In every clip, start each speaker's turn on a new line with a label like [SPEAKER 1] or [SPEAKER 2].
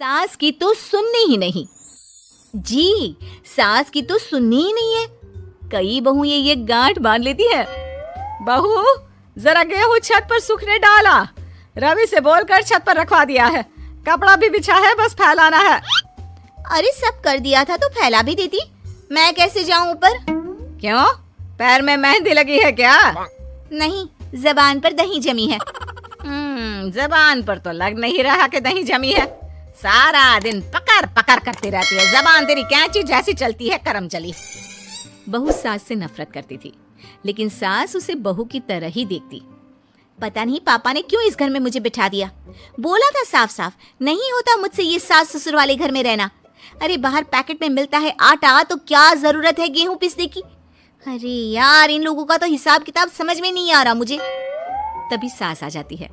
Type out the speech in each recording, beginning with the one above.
[SPEAKER 1] सास की तो सुननी ही नहीं। जी, सास की तो सुननी ही नहीं है। कई बहू ये गांठ बांध लेती है।
[SPEAKER 2] बहू, जरा गेहूं छत पर सूखने डाला। रवि से बोलकर छत पर रखवा दिया है। कपड़ा भी बिछा है, बस फैलाना है।
[SPEAKER 1] अरे सब कर दिया था तो फैला भी देती। मैं कैसे जाऊं ऊपर?
[SPEAKER 2] क्यों, पैर में मेहंदी लगी है क्या?
[SPEAKER 1] नहीं, जबान पर दही जमी है।
[SPEAKER 2] जबान पर तो लग नहीं रहा कि दही जमी है। सारा दिन पकड़ पकड़ करती रहती है। जबान तेरी कैंची जैसी चलती है, करम चली।
[SPEAKER 1] बहू सास से नफरत करती थी, लेकिन सास उसे बहू की तरह ही देखती। पता नहीं पापा ने क्यों इस घर में मुझे बिठा दिया। बोला था साफ साफ, नहीं होता मुझसे ये सास ससुर वाले घर में रहना। अरे बाहर पैकेट में मिलता है आटा, तो क्या जरूरत है गेहूं पीसने की। अरे यार, इन लोगों का तो हिसाब किताब समझ में नहीं आ रहा मुझे। तभी सास आ जाती है।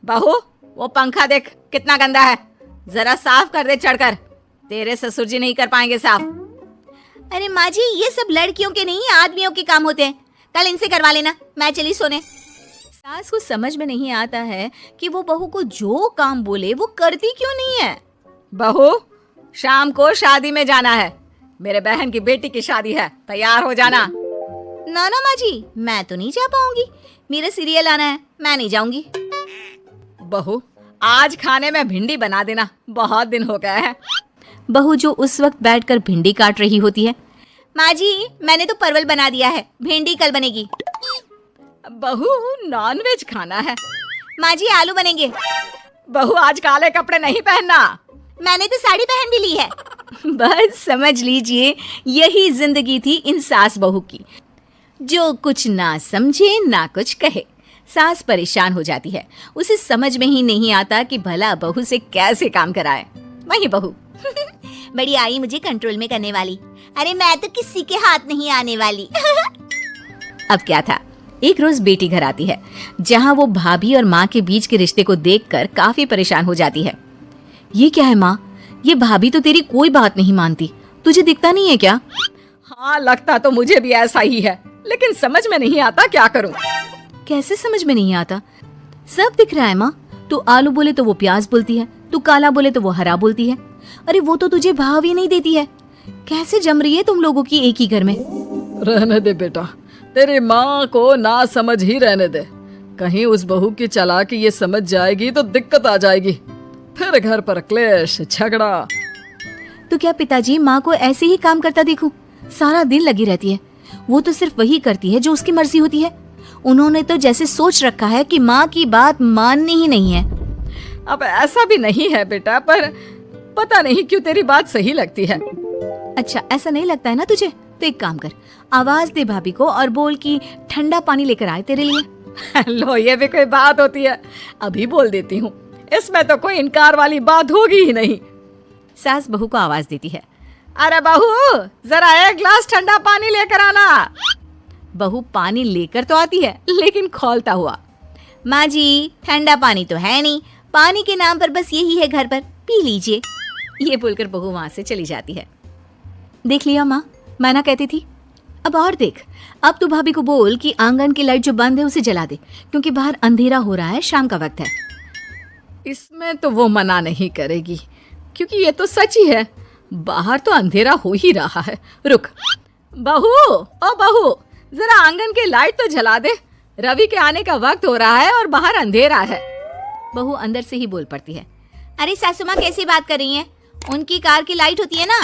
[SPEAKER 2] बहू, वो पंखा देख कितना गंदा है, जरा साफ कर दे चढ़कर। तेरे ससुर जी नहीं कर पाएंगे साफ।
[SPEAKER 1] अरे माँ जी, ये सब लड़कियों के नहीं आदमियों के काम होते हैं। कल इनसे करवा लेना, मैं चली सोने। सास को समझ में नहीं आता है कि वो बहू को जो काम बोले वो करती क्यों नहीं है।
[SPEAKER 2] बहू, शाम को शादी में जाना है। मेरे बहन की बेटी की शादी है, तैयार हो जाना।
[SPEAKER 1] ना ना माँ जी, मैं तो नहीं जा पाऊंगी। मेरा सीरियल आना है, मैं नहीं जाऊंगी।
[SPEAKER 2] बहू, आज खाने में भिंडी बना देना, बहुत दिन हो गए हैं।
[SPEAKER 1] बहू जो उस वक्त बैठकर भिंडी काट रही होती है। माँ जी, मैंने तो परवल बना दिया है, भिंडी कल बनेगी।
[SPEAKER 2] बहू, नॉनवेज खाना है।
[SPEAKER 1] माँ जी, आलू बनेंगे।
[SPEAKER 2] बहू, आज काले कपड़े नहीं पहनना।
[SPEAKER 1] मैंने तो साड़ी पहन भी ली है। बस समझ लीजिए, यही जिंदगी थी इन सास बहू की, जो कुछ ना समझे ना कुछ कहे। सास परेशान हो जाती है, उसे समझ में ही नहीं आता कि भला बहू से कैसे काम कराए। वही बहू बड़ी आई मुझे कंट्रोल में करने वाली। अरे मैं तो किसी के हाथ नहीं आने वाली। अब क्या था, एक रोज बेटी घर आती है, जहाँ वो भाभी और माँ के बीच के रिश्ते को देखकर काफी परेशान हो जाती है। ये क्या है माँ, ये भाभी तो तेरी कोई बात नहीं मानती, तुझे दिखता नहीं है क्या?
[SPEAKER 2] हाँ, लगता तो मुझे भी ऐसा ही है, लेकिन समझ में नहीं आता क्या करूं।
[SPEAKER 1] कैसे समझ में नहीं आता? सब दिख रहा है माँ। तू आलू बोले तो वो प्याज बोलती है, तू काला बोले तो वो हरा बोलती है। अरे वो तो तुझे भाव ही नहीं देती है। कैसे जम रही है तुम लोगों की एक ही घर में?
[SPEAKER 2] रहने दे बेटा, तेरी माँ को ना समझ ही रहने दे। कहीं उस बहू की चालाकी ये समझ जाएगी तो दिक्कत आ जाएगी, फिर घर पर क्लेश झगड़ा।
[SPEAKER 1] तो क्या पिताजी माँ को ऐसे ही काम करता देखूं? सारा दिन लगी रहती है। वो तो सिर्फ वही करती है जो उसकी मर्जी होती है। उन्होंने तो जैसे सोच रखा है कि माँ की बात माननी ही नहीं है।
[SPEAKER 2] अब ऐसा भी नहीं है बेटा, पर पता नहीं क्यों तेरी बात सही लगती है।
[SPEAKER 1] अच्छा, ऐसा नहीं लगता है ना तुझे? तो एक काम कर, आवाज दे भाभी को और बोल कि ठंडा पानी लेकर आए तेरे लिए।
[SPEAKER 2] लो, ये भी कोई बात होती है? अभी बोल देती हूँ, इसमें तो कोई इनकार वाली बात होगी ही नहीं।
[SPEAKER 1] सास बहू को आवाज देती है।
[SPEAKER 2] अरे बहू, जरा एक गिलास ठंडा पानी लेकर आना।
[SPEAKER 1] बहू पानी लेकर तो आती है, लेकिन खौलता हुआ। माँ जी, ठंडा पानी तो है नहीं, पानी के नाम पर बस यही है घर पर, पी लीजिए। ये बोलकर बहू वहां से चली जाती है। देख लिया माँ, मैं ना कहती थी। अब और देख, अब तू भाभी को बोल कि आंगन की लाइट जो बंद है उसे जला दे, क्योंकि बाहर अंधेरा हो रहा है, शाम का वक्त है।
[SPEAKER 2] इसमें तो वो मना नहीं करेगी, क्योंकि ये तो सच ही है, बाहर तो अंधेरा हो ही रहा है। रुक बहू, ओ बहू, जरा आंगन की लाइट तो जला दे। रवि के आने का वक्त हो रहा है और बाहर अंधेरा है।
[SPEAKER 1] बहू अंदर से ही बोल पड़ती है। अरे सासू माँ, कैसी बात कर रही हैं? उनकी कार की लाइट होती है ना,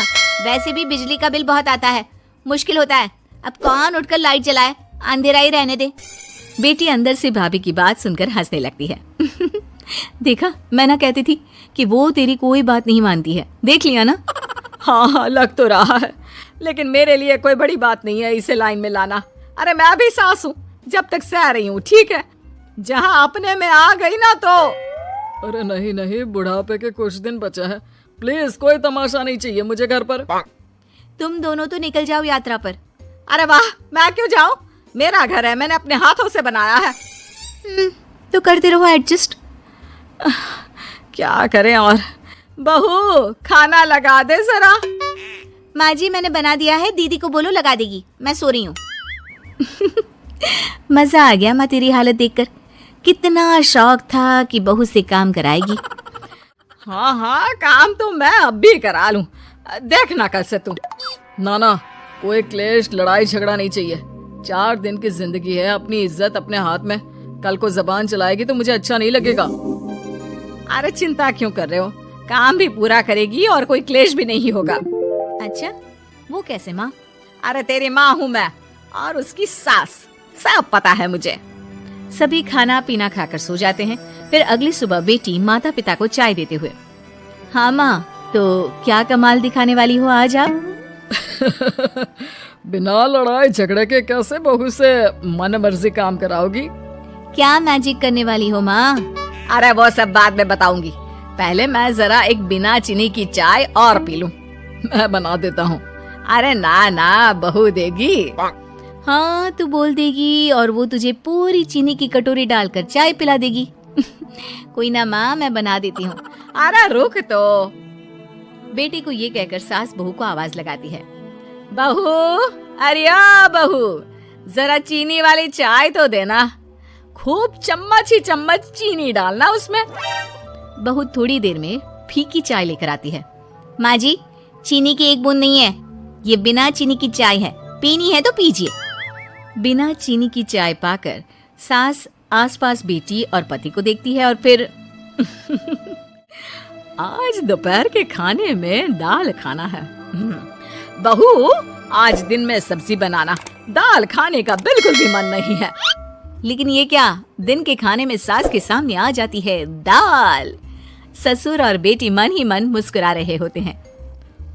[SPEAKER 1] वैसे भी बिजली का बिल बहुत आता है, मुश्किल होता है। अब कौन उठकर लाइट जलाए, अंधेरा ही रहने दे। बेटी अंदर से भाभी की बात सुनकर हंसने लगती है। देखा, मैं ना कहती थी कि वो तेरी कोई बात नहीं मानती है, देख लिया ना।
[SPEAKER 2] हाँ, लग तो रहा है, लेकिन मेरे लिए कोई बड़ी बात नहीं है इसे लाइन में लाना। अरे मैं भी सास हूँ, जब तक सह रही हूँ, ठीक है। जहाँ अपने में आ गई ना तो। अरे नहीं नहीं, बुढ़ापे के कुछ दिन बचे हैं, प्लीज कोई तमाशा नहीं चाहिए मुझे घर पर।
[SPEAKER 1] तुम दोनों तो निकल जाओ यात्रा पर।
[SPEAKER 2] अरे वाह, मैं क्यों जाऊँ? मेरा घर है, मैंने अपने हाथों से बनाया है।
[SPEAKER 1] तो करते रहो एडजस्ट।
[SPEAKER 2] क्या करें और। बहू, खाना लगा दे जरा।
[SPEAKER 1] माँ जी, मैंने बना दिया है, दीदी को बोलो लगा देगी, मैं सो रही हूँ। मजा आ गया माँ तेरी हालत देखकर। कितना शौक था कि बहू से काम कराएगी।
[SPEAKER 2] हाँ हाँ, काम तो मैं अब भी करा लूं, देखना कल से तू। ना कोई क्लेश लड़ाई झगड़ा नहीं चाहिए। 4 दिन की जिंदगी है, अपनी इज्जत अपने हाथ में। कल को जबान चलाएगी तो मुझे अच्छा नहीं लगेगा। अरे चिंता क्यों कर रहे हो, काम भी पूरा करेगी और कोई क्लेश भी नहीं होगा।
[SPEAKER 1] अच्छा, वो कैसे माँ?
[SPEAKER 2] अरे तेरी माँ हूँ मैं और उसकी सास, सब पता है मुझे।
[SPEAKER 1] सभी खाना पीना खाकर सो जाते हैं। फिर अगली सुबह बेटी माता पिता को चाय देते हुए, हाँ माँ, तो क्या कमाल दिखाने वाली हो आज आप?
[SPEAKER 2] बिना लड़ाई झगड़े के कैसे बहू से मन मर्जी काम कराओगी?
[SPEAKER 1] क्या मैजिक करने वाली हो माँ?
[SPEAKER 2] अरे वो सब बाद में बताऊंगी, पहले मैं जरा एक बिना चीनी की चाय और पी लूं। मैं बना देता हूँ। अरे ना बहू देगी।
[SPEAKER 1] हाँ, तू बोल देगी और वो तुझे पूरी चीनी की कटोरी डालकर चाय पिला देगी। कोई ना माँ, मैं बना देती हूँ।
[SPEAKER 2] अरे रुक तो।
[SPEAKER 1] बेटी को ये कहकर सास बहू को आवाज लगाती है,
[SPEAKER 2] बहू, अरे बहू, जरा चीनी वाली चाय तो देना। खूब चम्मच ही चम्मच चीनी डालना उसमें।
[SPEAKER 1] बहू थोड़ी देर में फीकी चाय लेकर आती है। माँ जी, चीनी की एक बूंद नहीं है, ये बिना चीनी की चाय है, पीनी है तो पीजिए। बिना चीनी की चाय पाकर सास आसपास बेटी और पति को देखती है और फिर
[SPEAKER 2] आज दोपहर के खाने में दाल खाना है। बहू, आज दिन में सब्जी बनाना, दाल खाने का बिल्कुल भी मन नहीं है।
[SPEAKER 1] लेकिन ये क्या, दिन के खाने में सास के सामने आ जाती है दाल। ससुर और बेटी मन ही मन मुस्कुरा रहे होते हैं।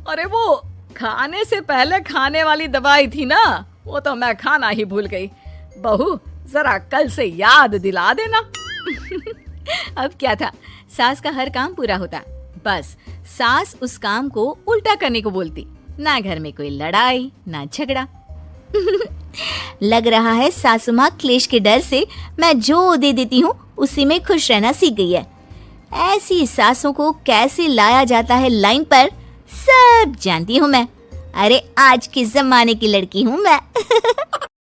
[SPEAKER 2] अरे वो खाने से पहले खाने वाली दवाई थी ना, वो तो मैं खाना ही भूल गई। बहू, जरा कल से याद दिला देना।
[SPEAKER 1] अब क्या था, सास का हर काम पूरा होता, बस सास उस काम को उल्टा करने को बोलती। ना घर में कोई लड़ाई ना झगड़ा। लग रहा है सासू माँ क्लेश के डर से मैं जो दे देती हूँ उसी में खुश रहना सीख गई है। ऐसी सासों को कैसे लाया जाता है लाइन पर, सब जानती हूँ मैं। अरे आज के जमाने की लड़की हूँ मैं।